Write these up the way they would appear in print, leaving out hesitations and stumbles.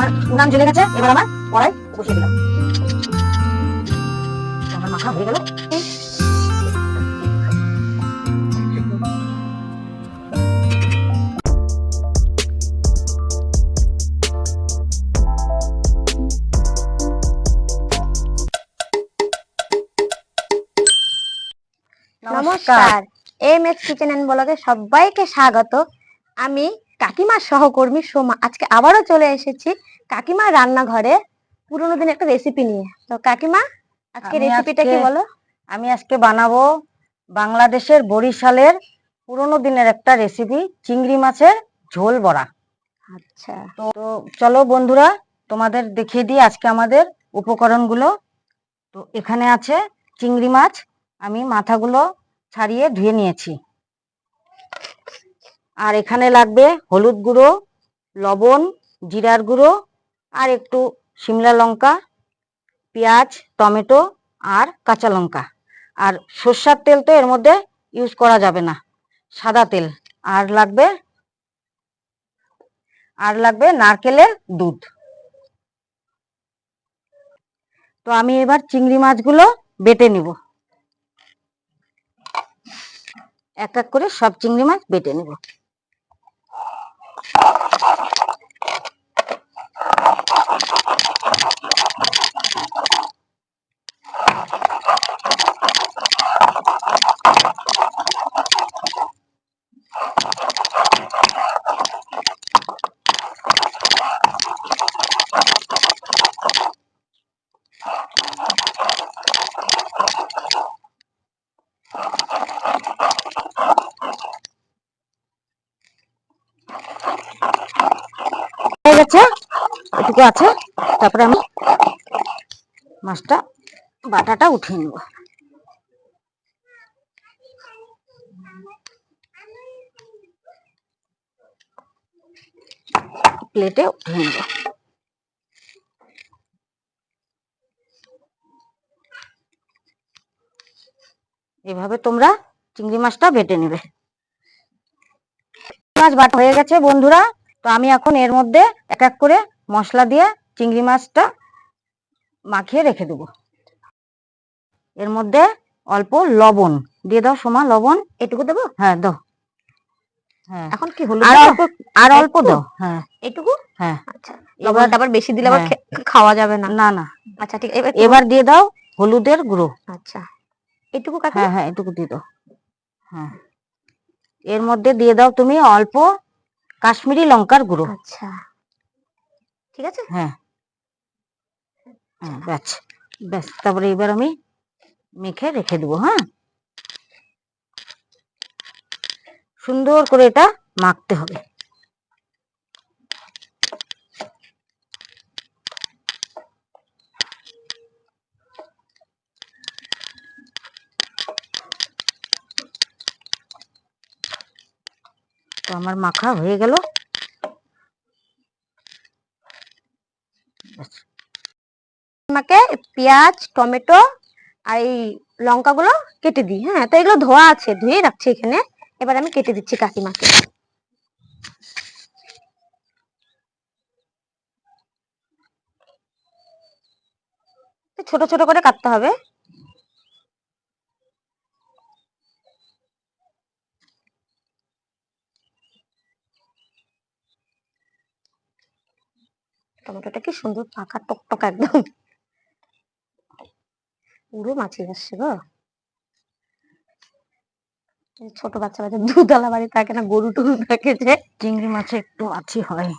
আমার উনান জ্বলে গেছে, এবার আমার কড়াই বসিয়ে দিলাম। আমার মাখা হয়ে গেল। নমস্কার, এমএস কিচেন এন্ড ব্লগে সবাইকে স্বাগত। আমি কাকিমার সহকর্মী সোমা আজকে আবারও চলে এসেছি কাকিমার রান্নাঘরে পুরোনো দিনের একটা রেসিপি নিয়ে। তো কাকিমা, আজকে রেসিপিটা কি বলো? আমি আজকে বানাবো বাংলাদেশের বরিশালের পুরোনো দিনের একটা রেসিপি, চিংড়ি মাছের ঝোল বড়া। আচ্ছা, তো চলো বন্ধুরা, তোমাদের দেখিয়ে দিই আজকে আমাদের উপকরণগুলো। তো এখানে আছে চিংড়ি মাছ, আমি মাথাগুলো ছাড়িয়ে ধুয়ে নিয়েছি। আর এখানে লাগবে হলুদ গুঁড়ো, লবণ, জিরার গুঁড়ো, আর একটু শিমলা লঙ্কা, পেঁয়াজ, টমেটো আর কাঁচা লঙ্কা। আর সর্ষের তেল তো এর মধ্যে ইউজ করা যাবে না, সাদা তেল। আর লাগবে নারকেলের দুধ। তো আমি এবার চিংড়ি মাছগুলো বেটে নিব, এক এক করে সব চিংড়ি মাছ বেটে নিব। হয়ে গেছে, এটুকু আছে। তারপরে আমি মাছটা বাটাটা উঠিয়ে নেব, প্লেটে উঠিয়ে নেব। এভাবে তোমরা চিংড়ি মাছটা বেটে নেবে। মাছ বাটা হয়ে গেছে বন্ধুরা। তো আমি এখন এর মধ্যে এক এক করে মশলা দিয়ে চিংড়ি মাছটা মাখিয়ে রেখে দেবো। এর মধ্যে অল্প লবণ দিয়ে দাও সোমা, লবণ এটুকু দেবো? হ্যাঁ দাও। হ্যাঁ, এখন কি হলুদ আর দেবো? অল্প, আর অল্প দাও। হ্যাঁ এটুকু? হ্যাঁ। আচ্ছা, এবার লবণটা আবার বেশি দিলে আবার খাওয়া যাবে না। না না, আচ্ছা ঠিক, এবার এবার দিয়ে দাও হলুদের গুঁড়ো। আচ্ছা, এটুকু কাকিমা? হ্যাঁ হ্যাঁ, এটুকু দিয়ে দাও। হ্যাঁ, এর মধ্যে দিয়ে দাও তুমি অল্প কাশ্মীরি লঙ্কার গুঁড়ো। আচ্ছা ঠিক আছে। হ্যাঁ হ্যাঁ, ব্যাস ব্যাস। তারপরে এবার আমি মেখে রেখে দেবো। হ্যাঁ, সুন্দর করে এটা মাখতে হবে। তো আমার মাখা হয়ে গেল। আমাকে পেঁয়াজ, টমেটো আর এই লঙ্কাগুলো কেটে দিই। হ্যাঁ, তো এগুলো ধোয়া আছে, ধুয়ে রাখছি এখানে। এবার আমি কেটে দিচ্ছি কাকিমাকে। ছোট ছোট করে কাটতে হবে। টমেটোটা কি সুন্দর পাকা টকটক একদম, পুরো মাছি আসছে গো। ছোট বাচ্চা বাচ্চা দুধওয়ালা বাড়ি থাকে না, গরু টরু থাকে যে। চিংড়ি মাছে একটু মাছি হয়।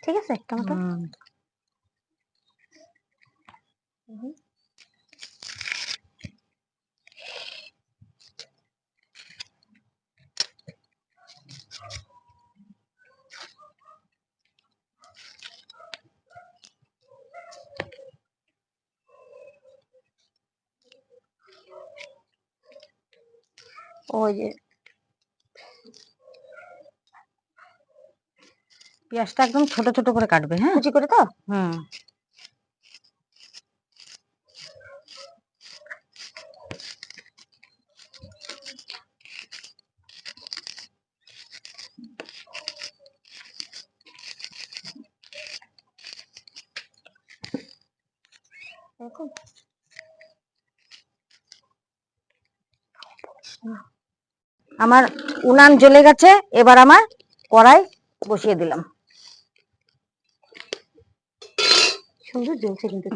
ঠিক আছে, টমেটো। ওই যে পেঁয়াজটা একদম ছোট ছোট করে কাটবে। হ্যাঁ, কুচি করে তো। হুম। এরকম আমার উনান জ্বলে গেছে, এবার আমার কড়াই বসিয়ে দিলাম। সুন্দর জ্বলছে কিন্তু।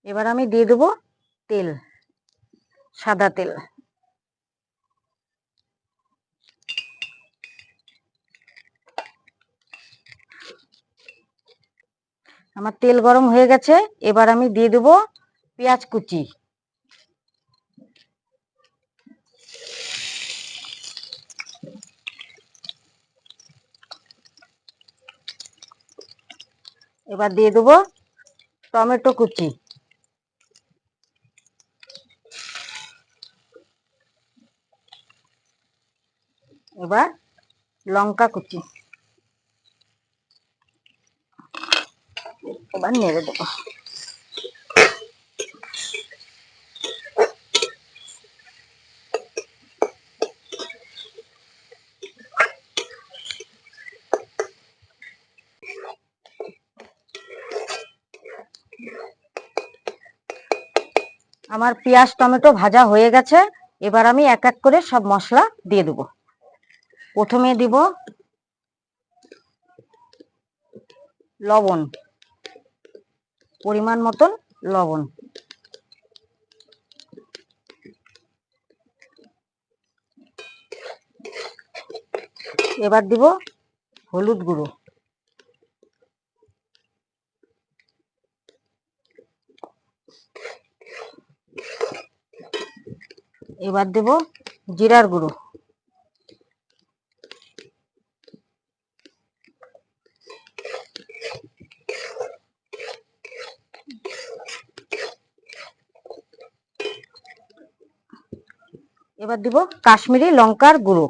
এবার আমি দিয়ে দেবো তেল, সাদা তেল। আমার তেল গরম হয়ে গেছে, এবার আমি দিয়ে দেবো পেঁয়াজ কুচি। এবার দিয়ে দেবো টমেটো কুচি। এবার লঙ্কা কুচি। এবার নেড়ে দেবো। আমার পেঁয়াজ টমেটো ভাজা হয়ে গেছে, এবার আমি এক এক করে সব মশলা দিয়ে দেবো। প্রথমে দিব লবণ, পরিমাণ মতন লবণ। এবার দিব হলুদ গুঁড়ো। এবার দেব জিরার গুঁড়ো। এবার দিব কাশ্মীরি লঙ্কার গুঁড়ো।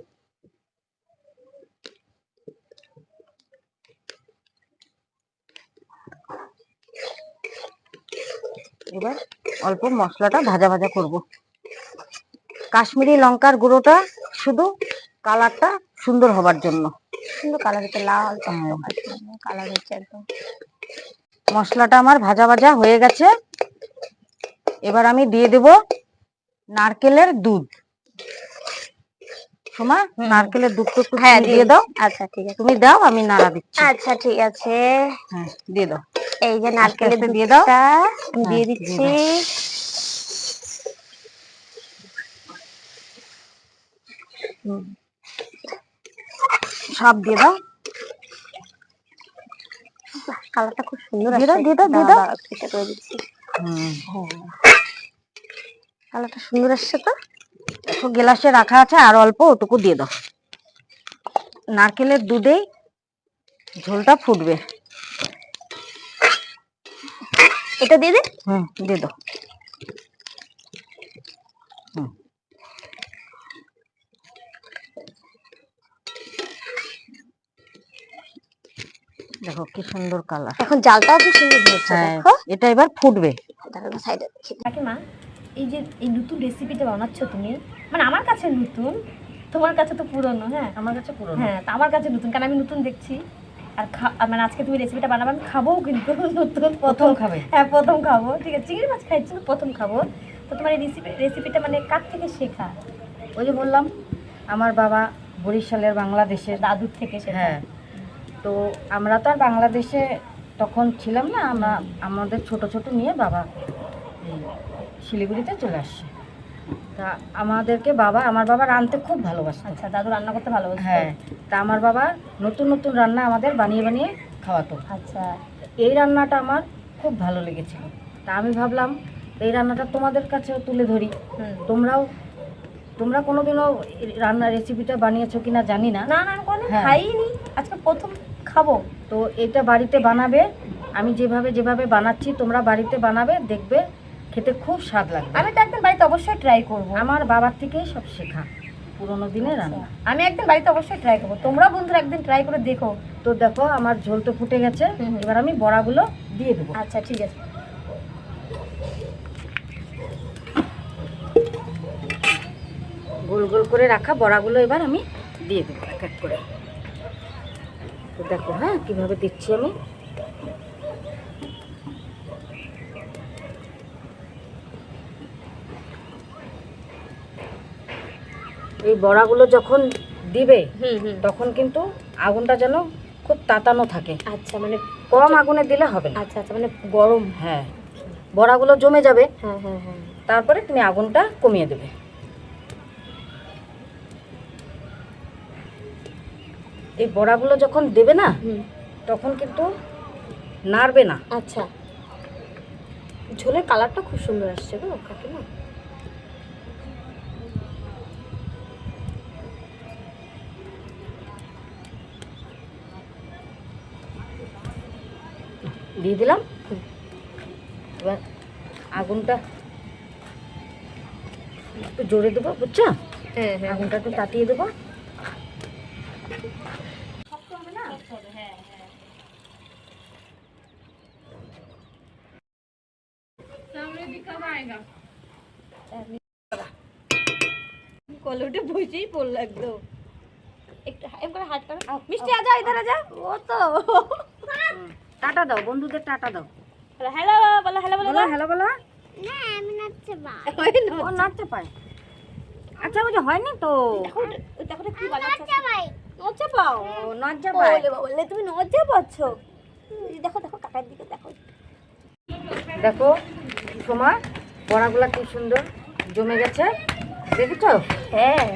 এবার অল্প মশলাটা ভাজা ভাজা করব। কাশ্মীরি লঙ্কার গুঁড়োটা শুধু কালারটা সুন্দর হবার জন্য। সুন্দর কালার হচ্ছে, লাল কালার হচ্ছে একদম। মশলাটা আমার ভাজা ভাজা হয়ে গেছে, এবার আমি দিয়ে দেব নারকেলের দুধ। সোমা, নারকেলের দুধটা একটু দিয়ে দাও। আচ্ছা ঠিক আছে, তুমি দাও, আমি নাড়া দিচ্ছি। আচ্ছা ঠিক আছে, হ্যাঁ দিয়ে দাও। এই যে নারকেলের দিয়ে দাও, দুধটা দিয়ে দিচ্ছি। সব দিয়ে দাও। কালারটা খুব সুন্দর দিয়ে দাও, আসছে। দিয়ে দাও, দিয়ে দাও। এটা করে দিচ্ছি। কালারটা সুন্দর আসছে তো। একটু গ্লাসে রাখা আছে, আর অল্প ওটুকু দিয়ে দাও। নারকেলের দুধেই ঝোলটা ফুটবে। এটা দিয়ে দে। দিয়ে দাও। দেখো কি সুন্দর কালার। এখন জালটাও কি সুন্দর হচ্ছে, দেখো। এটা এবার ফুটবে। সাইডে কাকিমা, এই যে এই নতুন রেসিপিটা বানাচ্ছ তুমি, মানে আমার কাছে নতুন, তোমার কাছে তো পুরনো। হ্যাঁ আমার কাছে পুরনো। হ্যাঁ, তা আমার কাছে নতুন, কারণ আমি নতুন দেখছি। আর মানে আজকে তুমি রেসিপিটা বানাবে, আমি খাবোও কিন্তু নতুন, প্রথম খাবে। হ্যাঁ প্রথম খাবো, ঠিক আছে। চিংড়ি মাছ খাইছি, প্রথম খাবো। তো তোমার এই রেসিপিটা মানে কার থেকে শেখা? ওই যে বললাম, আমার বাবা বরিশালের, বাংলাদেশের দাদুর থেকে শেখা। হ্যাঁ, তো আমরা তো আর বাংলাদেশে তখন ছিলাম না। আমরা আমাদের ছোট ছোট নিয়ে বাবা শিলিগুড়িতে চলে আসছে। তা আমাদেরকে আমার বাবা রাঁধতে খুব ভালোবাসে। আচ্ছা, দাদু রান্না করতে ভালোবাসে। হ্যাঁ, তা আমার বাবা নতুন নতুন রান্না আমাদের বানিয়ে বানিয়ে খাওয়াতো। আচ্ছা, এই এই রান্নাটা আমার খুব ভালো লেগেছিল। তা আমি ভাবলাম এই রান্নাটা তোমাদের কাছেও তুলে ধরি। তোমরা কোনোদিনও রান্নার রেসিপিটা বানিয়েছো কিনা জানি না। না না, কোনো খাইনি, আজকে প্রথম খাবো। তো এটা বাড়িতে বানাবে, আমি যেভাবে বানাচ্ছি তোমরা বাড়িতে বানাবে, দেখবে খেতে খুব স্বাদ লাগবে। আমি তো একদিন বাড়িতে অবশ্যই ট্রাই করব। আমার বাবার থেকেই সব শেখা, পুরোনো দিনের রান্না। আমি একদিন বাড়িতে অবশ্যই ট্রাই করবো, তোমরা বন্ধুরা একদিন ট্রাই করে দেখো। তো দেখো আমার ঝোল তো ফুটে গেছে, এবার আমি বড়াগুলো দিয়ে দেবো। আচ্ছা ঠিক আছে। গোল গোল করে রাখা বড়াগুলো এবার আমি দিয়ে দেবো এক এক করে। তো দেখো, হ্যাঁ কিভাবে দিচ্ছি আমি। এই বড়াগুলো যখন দিবে হুম হুম। তখন কিন্তু আগুনটা যেন খুব তাতানো থাকে, আচ্ছা মানে কম আগুনে দিলে হবে না। আচ্ছা আচ্ছা মানে গরম। হ্যাঁ, বড়াগুলো জমে যাবে, হ্যাঁ হ্যাঁ হ্যাঁ। তারপরে তুমি আগুনটা কমিয়ে দেবে। এই বড়াগুলো যখন দেবে না হুম। তখন কিন্তু নাড়বে না। আচ্ছা, ঝোলের কালারটা খুব সুন্দর আসছে গো কাকিমা। দিয়ে দিলাম। এবার আগুনটা একটু জোরে দেবো, বুঝছো? হ্যাঁ হ্যাঁ। আগুনটা একটু তাতিয়ে দেবো। কলটা বসেই পড়লো একদম। একটু একবার হাত করো। মিষ্টি আজা ইধার আজা। ও তো টাটা দাও, বন্ধুদের টাটা দাও। হ্যালো বলো, হ্যালো বলো। বলো হ্যালো বলো। না আমি নাচতে পাই। ও নাচতে পায়। আচ্ছা ওই যে হয়নি তো। দেখো দেখো কি বানাচ্ছে। নাচতে পাই। নাচতে পাও? ও নাচতে পায়। বলে বলে তুমি নাচতে পারছো? দেখো দেখো কাকার দিকে দেখো। দেখো সোমা, বড়াগুলা কি সুন্দর জমে গেছে, দেখেছো? হ্যাঁ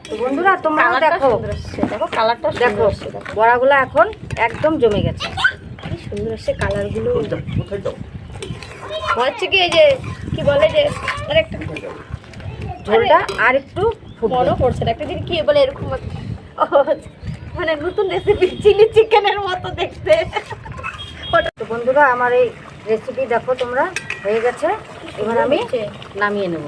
তো বন্ধুরা তোমরাও দেখো, দেখো কালারটা দেখো সুন্দর আসছে। দেখো বড়াগুলো এখন একদম জমে গেছে। কি সুন্দর আসছে কালারগুলো। হচ্ছে কি এই যে কি বলে যে আরেকটা ঝোলটা আর একটু ফুটবে। মনে পড়ছে না, একটা দিন কি বলে এরকম মানে নতুন রেসিপি চিলি চিকেনের মতো দেখতে। তো বন্ধুরা আমার এই রেসিপি দেখো তোমরা হয়ে গেছে, এবার আমি নামিয়ে নেব।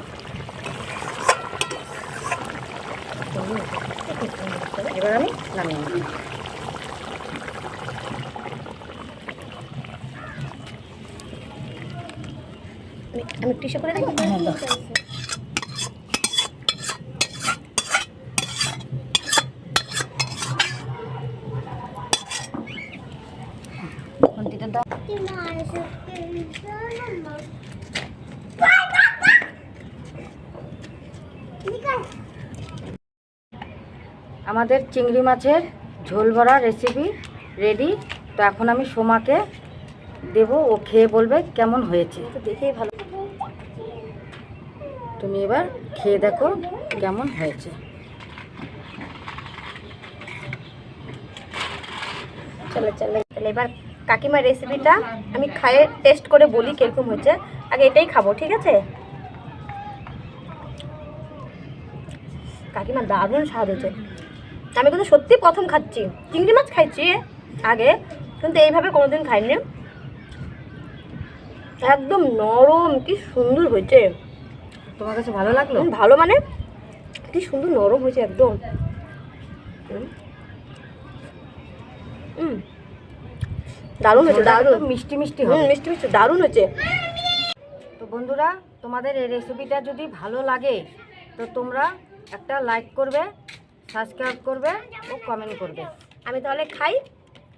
এবার আমি নামিয়ে নেব। আমি টিস্যু করে দেবো। হ্যাঁ, দাও। খুন্তিটা দাও। আমাদের চিংড়ি মাছের ঝোল ভরা রেসিপি রেডি। তো এখন আমি সোমাকে দেবো, ও খেয়ে বলবে কেমন হয়েছে। তো দেখেই ভালো। তুমি এবার খেয়ে দেখো কেমন হয়েছে। চলো চলো তাহলে এবার কাকিমার রেসিপিটা আমি খায়ে টেস্ট করে বলি কিরকম হয়েছে। আগে এটাই খাবো, ঠিক আছে? কাকিমা দারুণ স্বাদ হয়েছে। আমি কিন্তু সত্যি প্রথম খাচ্ছি, চিংড়ি মাছ খাইছি আগে কিন্তু এইভাবে কোনোদিন খাইনি। একদম নরম, কি সুন্দর হয়েছে। তোমার কাছে ভালো লাগলো? ভালো মানে কি সুন্দর নরম হয়েছে একদম। দারুণ হয়েছে, দারুণ মিষ্টি মিষ্টি হবে। মিষ্টি মিষ্টি দারুণ হয়েছে। তো বন্ধুরা তোমাদের এই রেসিপিটা যদি ভালো লাগে তো তোমরা একটা লাইক করবে, সাবস্ক্রাইব করবে ও কমেন্ট করবে। আমি তাহলে খাই,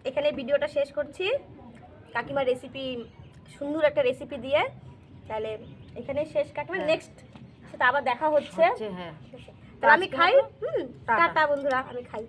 এখানে ভিডিওটা শেষ করছি কাকিমার রেসিপি, সুন্দর একটা রেসিপি দিয়ে। তাহলে এখানে শেষ কাকিমা, নেক্সট সেটা আবার দেখা হচ্ছে। হ্যাঁ, তাহলে আমি খাই। টাটা বন্ধুরা, আমি খাই।